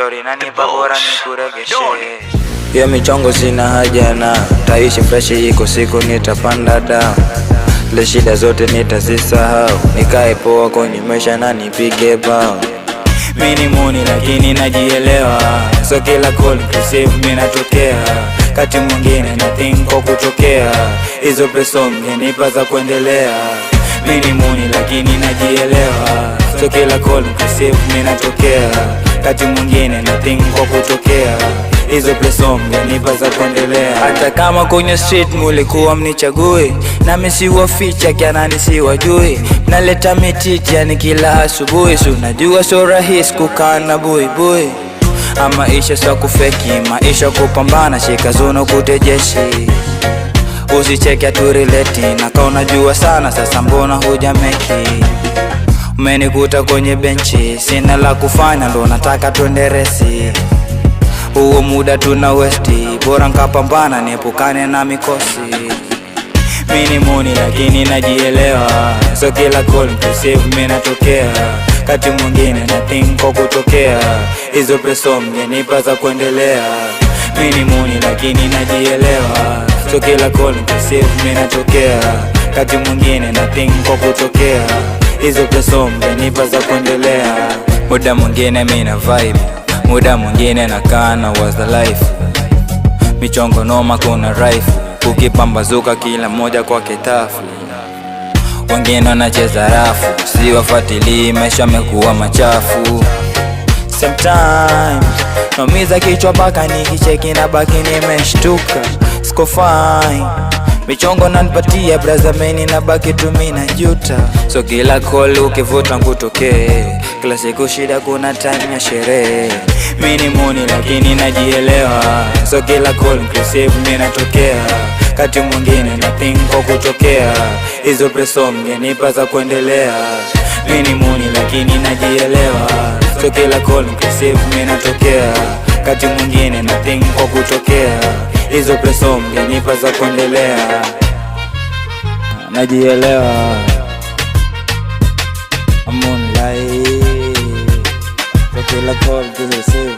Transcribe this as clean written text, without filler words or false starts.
Shori nanipa bora nikuregeshe. Hiyo michongo sina haja na taishi fresh, iko siku nitapanda down. Le shida zote nitazisahau, nikae poa kwenye maisha na nipige bao. Mini muni lakini najielewa, so kila call receive mimi natokea. Kati mwingine nothing kwa kutokea, hizo pesa mgenipa za kuendelea. Mini muni lakini najielewa, so kila call receive mimi natokea. Kati mwingine nothing kwa kutokea, hizo pesa mgenipa za kuendelea. Hata kama kwenye street mulikuwa mnichagui, nami siwaficha kianani siwajui. Naleta mititi yani kila asubuhi, so unajua so rahisi kukaa na buibui. Ama maisha sio kufeki, maisha kupambana, shika zona kutejeshi. Usicheke tu relate, na kama unajua sana sasa mbona hujameki. Umenikuta kwenye benchi, sina la kufanya ndo nataka tuende resi. Huo muda tuna westi, bora nkapambana niepukane na mikosi. Mini muni lakini najielewa, so kila call receive mimi natokea. Kati mwingine nothing kwa kutokea, hizo pesa mgenipa za kuendelea. Mini muni lakini najielewa, so kila call receive mimi natokea. Kati mwingine nothing kwa kutokea, hizo pesa mgenipa za kuendelea. Muda mwingine mimi na vibe, muda mwingine nakaa na was the life. Michongo noma kuna rifle, ukipambazuka kila moja kwa kitafu. Wengine wanacheza rafu, siwafuatilii maisha yamekuwa machafu. Sometimes naumiza kichwa baka nikicheki na baki nimeshtuka. Siko fine, michongo nanipatia braza meni na baki tu mimi najuta. So kila call ukivuta nkutokee, kila siku shida kuna time ya sherehe. Mini muni lakini najielewa, so kila call receive mimi natokea. Kati mwingine nothing kwa kutokea, hizo pesa mgenipa za kuendelea. Mini muni lakini najielewa, so kila call receive mimi natokea. Kati mwingine nothing kwa kutokea, hizo pesa mgenipa za kuendelea. Najielewa, I'm on life, so kila call receive